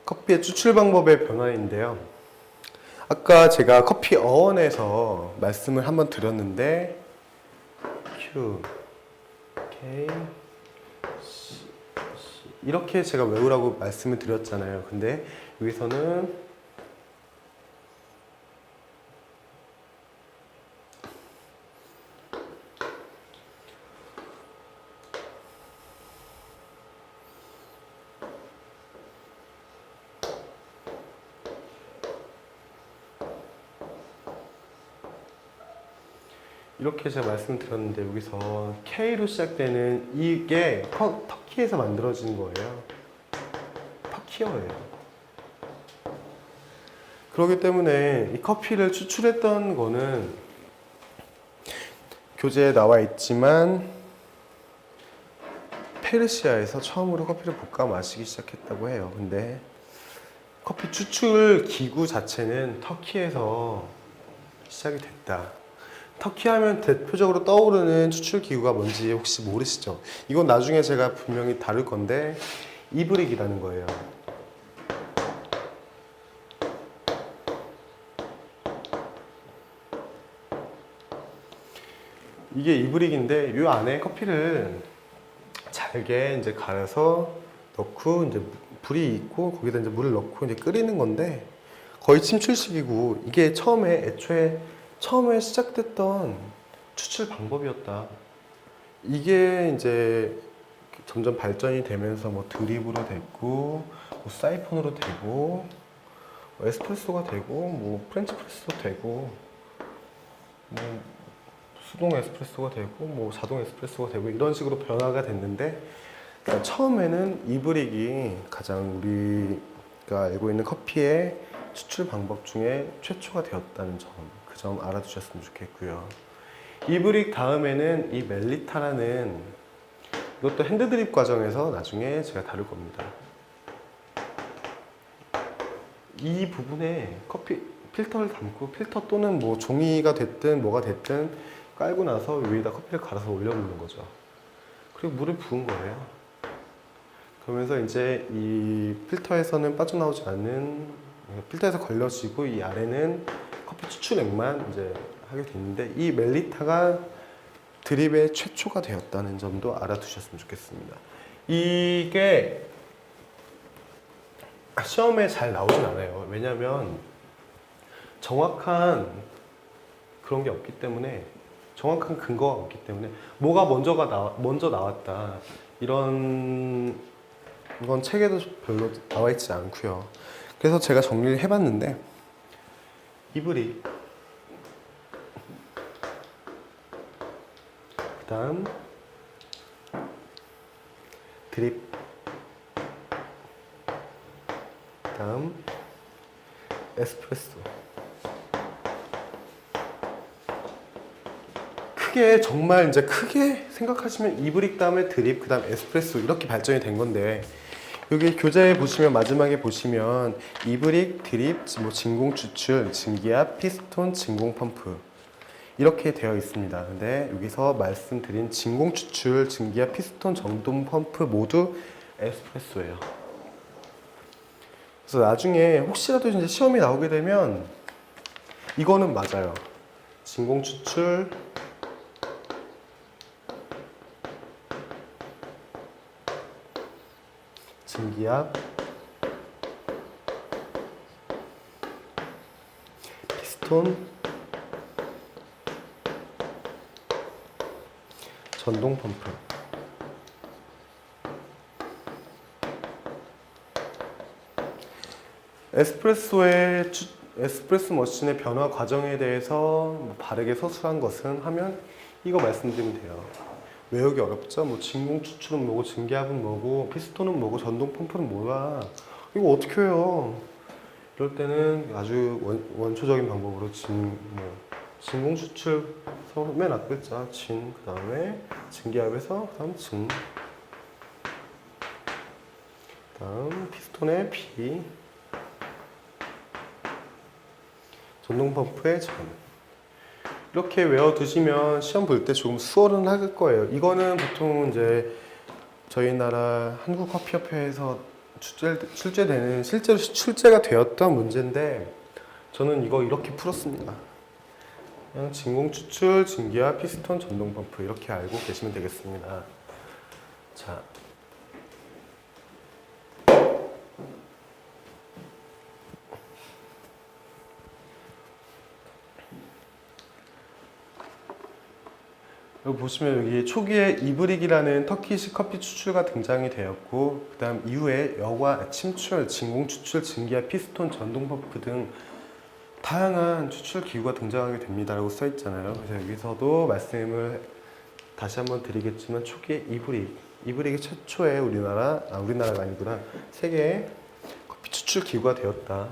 커피의 추출 방법의 변화인데요. 아까 제가 커피 어원에서 말씀을 한번 드렸는데 Q, K, C, C 이렇게 제가 외우라고 말씀을 드렸잖아요. 근데 여기서는 이렇게 제가 말씀드렸는데 여기서 K로 시작되는 이게 터키에서 만들어진 거예요. 터키어예요. 그렇기 때문에 이 커피를 추출했던 거는 교재에 나와 있지만 페르시아에서 처음으로 커피를 볶아 마시기 시작했다고 해요. 근데 커피 추출 기구 자체는 터키에서 시작이 됐다. 터키 하면 대표적으로 떠오르는 추출 기구가 뭔지 혹시 모르시죠? 이건 나중에 제가 분명히 다룰 건데 이브릭이라는 거예요. 이게 이브릭인데 이 안에 커피를 잘게 이제 갈아서 넣고 이제 불이 있고 거기다 이제 물을 넣고 이제 끓이는 건데 거의 침출식이고 이게 처음에 시작됐던 추출 방법이었다. 이게 이제 점점 발전이 되면서 뭐 드립으로 됐고, 뭐 사이폰으로 되고, 뭐 에스프레소가 되고, 뭐 프렌치 프레스도 되고, 뭐 수동 에스프레소가 되고, 뭐 자동 에스프레소가 되고 이런 식으로 변화가 됐는데 처음에는 이브릭이 가장 우리가 알고 있는 커피의 추출 방법 중에 최초가 되었다는 점. 그 점 알아두셨으면 좋겠고요. 이브릭 다음에는 이 멜리타라는 이것도 핸드드립 과정에서 나중에 제가 다룰 겁니다. 이 부분에 커피 필터를 담고 필터 또는 뭐 종이가 됐든 뭐가 됐든 깔고 나서 위에다 커피를 갈아서 올려놓는 거죠. 그리고 물을 부은 거예요. 그러면서 이제 이 필터에서는 빠져나오지 않는 필터에서 걸러지고 이 아래는 커피 추출액만 이제 하게 됐는데 이 멜리타가 드립의 최초가 되었다는 점도 알아두셨으면 좋겠습니다. 이게 시험에 잘 나오진 않아요. 왜냐하면 정확한 그런 게 없기 때문에 정확한 근거가 없기 때문에 뭐가 먼저 나왔다 이런 건 책에도 별로 나와 있지 않고요. 그래서 제가 정리를 해봤는데 이브릭 그 다음 드립 그 다음 에스프레소 정말 이제 크게 생각하시면 이브릭 다음에 드립 그 다음 에스프레소 이렇게 발전이 된 건데 여기 교재에 보시면 마지막에 보시면 이브릭, 드립, 뭐 진공 추출, 증기압, 피스톤, 진공 펌프 이렇게 되어 있습니다. 근데 여기서 말씀드린 진공 추출, 증기압, 피스톤, 전동 펌프 모두 에스프레소예요. 그래서 나중에 혹시라도 이제 시험이 나오게 되면 이거는 맞아요. 진공 추출, 증기압, 피스톤, 전동 펌프. 에스프레소 머신의 변화 과정에 대해서 바르게 서술한 것은 하면 이거 말씀드리면 돼요. 외우기 어렵죠? 뭐 진공 추출은 뭐고, 증기압은 뭐고, 피스톤은 뭐고, 전동 펌프는 뭐야? 이거 어떻게 해요? 이럴 때는 아주 원초적인 방법으로 진공 추출 맨 앞 글자 진, 그 다음에 증기압에서 그 다음 증, 그 다음 피스톤의 피, 전동 펌프의 전. 이렇게 외워두시면 시험 볼 때 조금 수월은 할 거예요. 이거는 보통 이제 저희 나라 한국커피협회에서 출제되는 실제로 출제가 되었던 문제인데 저는 이거 이렇게 풀었습니다. 그냥 진공 추출, 증기와 피스톤, 전동 펌프 이렇게 알고 계시면 되겠습니다. 자, 여기 보시면 여기 초기에 이브릭이라는 터키식 커피 추출가 등장이 되었고 그 다음 이후에 여과, 침출, 진공 추출, 증기와 피스톤, 전동 펌프 등 다양한 추출 기구가 등장하게 됩니다 라고 써 있잖아요. 그래서 여기서도 말씀을 다시 한번 드리겠지만 초기에 이브릭이 최초의 우리나라가 아니구나, 세계의 커피 추출 기구가 되었다.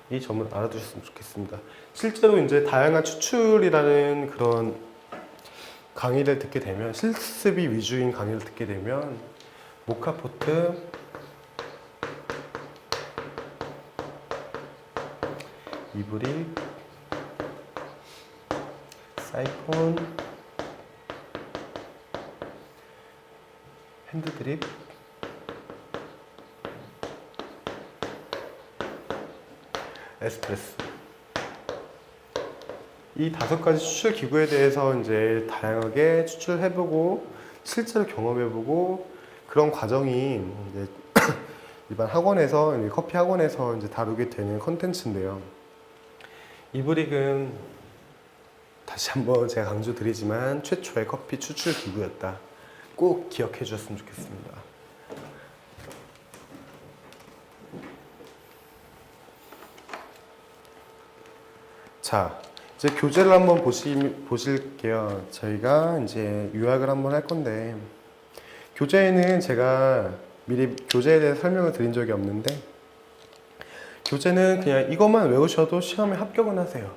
이 점을 알아두셨으면 좋겠습니다. 실제로 이제 다양한 추출이라는 그런 강의를 듣게 되면, 실습이 위주인 강의를 듣게 되면 모카포트, 이브릭, 사이폰, 핸드드립, 에스프레소, 이 5가지 추출 기구에 대해서 이제 다양하게 추출해보고 실제로 경험해보고 그런 과정이 이제 일반 학원에서, 이제 커피 학원에서 이제 다루게 되는 컨텐츠인데요. 이브릭은 다시 한번 제가 강조드리지만 최초의 커피 추출 기구였다. 꼭 기억해 주셨으면 좋겠습니다. 자, 이제 교재를 한번 보실게요. 저희가 이제 요약을 한번 할 건데, 교재에는 제가 미리 교재에 대해 설명을 드린 적이 없는데, 교재는 그냥 이것만 외우셔도 시험에 합격은 하세요.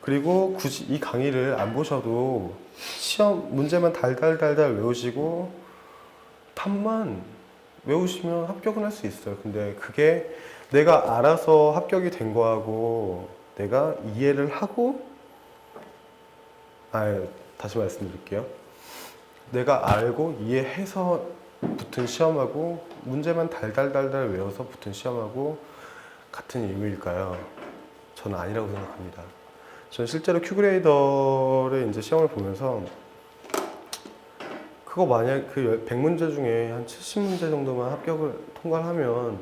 그리고 굳이 이 강의를 안 보셔도 시험 문제만 달달달달 외우시고 답만 외우시면 합격은 할 수 있어요. 근데 그게 내가 알아서 합격이 된 거하고 내가 이해를 하고, 다시 말씀드릴게요. 내가 알고 이해해서 붙은 시험하고 문제만 달달달달 외워서 붙은 시험하고 같은 의미일까요? 저는 아니라고 생각합니다. 저는 실제로 Q그레이더를 이제 시험을 보면서 그거 만약 그 100문제 중에 한 70문제 정도만 통과를 하면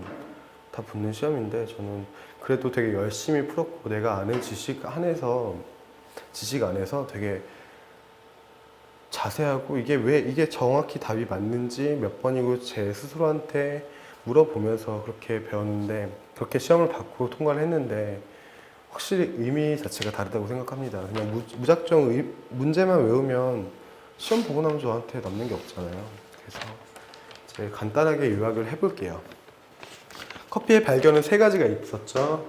다 붙는 시험인데, 저는 그래도 되게 열심히 풀었고 내가 아는 지식 안에서 되게 자세하고 이게 왜 이게 정확히 답이 맞는지 몇 번이고 제 스스로한테 물어보면서 그렇게 배웠는데, 그렇게 시험을 받고 통과를 했는데 확실히 의미 자체가 다르다고 생각합니다. 그냥 무작정 문제만 외우면 시험 보고 나면 저한테 남는 게 없잖아요. 그래서 이제 간단하게 요약을 해볼게요. 커피의 발견은 3가지가 있었죠.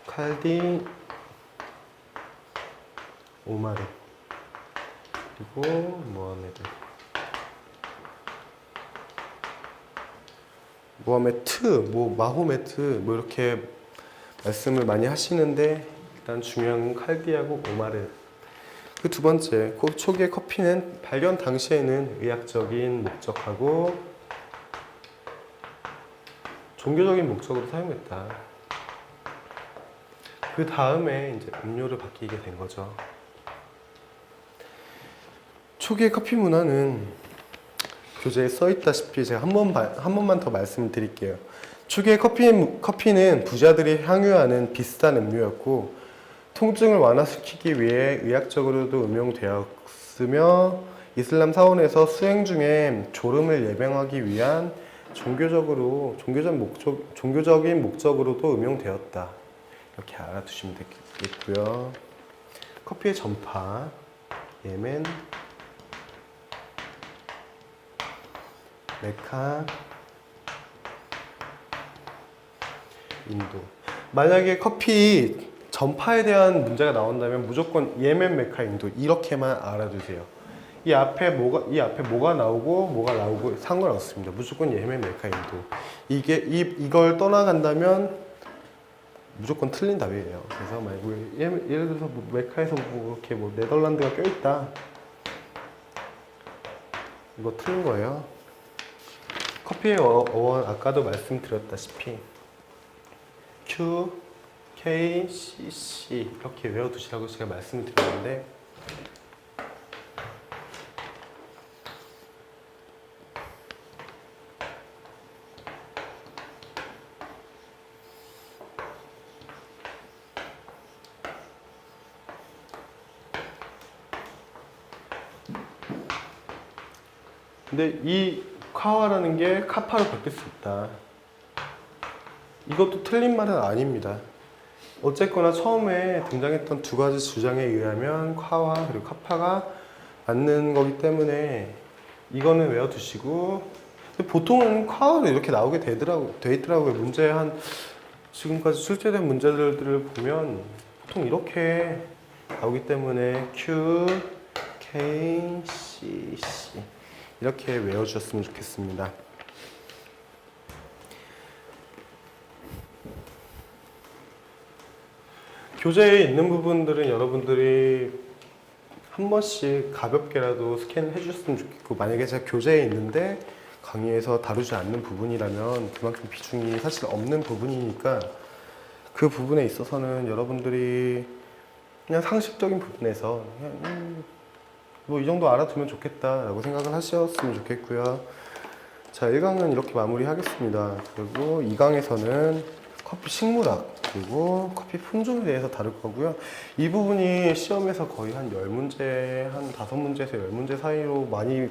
칼디, 오마르, 그리고 마호메트 이렇게 말씀을 많이 하시는데, 일단 중요한 건 칼디하고 오마르. 그 2번째, 초기의 커피는 발견 당시에는 의학적인 목적하고 종교적인 목적으로 사용했다. 그 다음에 이제 음료를 바뀌게 된 거죠. 초기의 커피 문화는 교재에 써 있다시피 제가 한 번만 더 말씀드릴게요. 초기의 커피는 부자들이 향유하는 비싼 음료였고, 통증을 완화시키기 위해 의학적으로도 응용되었으며, 이슬람 사원에서 수행 중에 졸음을 예방하기 위한 종교적인 목적으로도 응용되었다. 이렇게 알아두시면 되겠고요. 커피의 전파, 예멘, 메카, 인도. 만약에 커피 전파에 대한 문제가 나온다면 무조건 예멘, 메카, 인도 이렇게만 알아두세요. 이 앞에 뭐가 나오고 상관없습니다. 무조건 예멘, 메카, 인도. 이걸 떠나간다면 무조건 틀린 답이에요. 그래서 만약 예를 들어서 뭐 메카에서 뭐 이렇게 뭐 네덜란드가 껴있다. 이거 틀린 거예요. 커피의 어원 아까도 말씀드렸다시피 Q, K, C, C 이렇게 외워두시라고 제가 말씀을 드렸는데 근데 이 카와라는 게 카파로 바뀔 수 있다. 이것도 틀린 말은 아닙니다. 어쨌거나 처음에 등장했던 두 가지 주장에 의하면 카와 그리고 카파가 맞는 거기 때문에 이거는 외워두시고 근데 보통은 카와로 이렇게 나오게 돼 있더라고요. 문제 한 지금까지 출제된 문제들을 보면 보통 이렇게 나오기 때문에 Q, K, C, C 이렇게 외워주셨으면 좋겠습니다. 교재에 있는 부분들은 여러분들이 한 번씩 가볍게라도 스캔을 해주셨으면 좋겠고 만약에 제가 교재에 있는데 강의에서 다루지 않는 부분이라면 그만큼 비중이 사실 없는 부분이니까 그 부분에 있어서는 여러분들이 그냥 상식적인 부분에서 그냥 뭐 이 정도 알아두면 좋겠다라고 생각을 하셨으면 좋겠고요. 자, 1강은 이렇게 마무리하겠습니다. 그리고 2강에서는 커피 식물학 그리고 커피 품종에 대해서 다룰 거고요. 이 부분이 시험에서 거의 한 10문제, 한 5문제에서 10문제 사이로 많이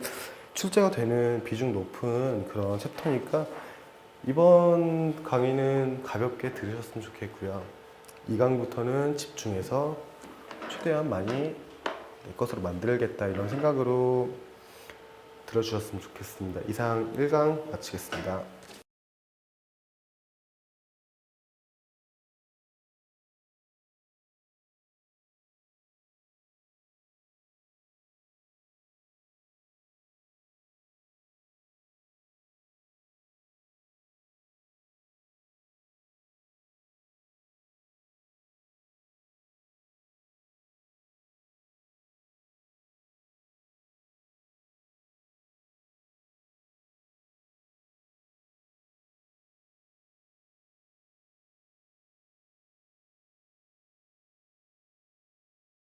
출제가 되는 비중 높은 그런 챕터니까 이번 강의는 가볍게 들으셨으면 좋겠고요. 2강부터는 집중해서 최대한 많이 내 것으로 만들겠다 이런 생각으로 들어주셨으면 좋겠습니다. 이상 1강 마치겠습니다.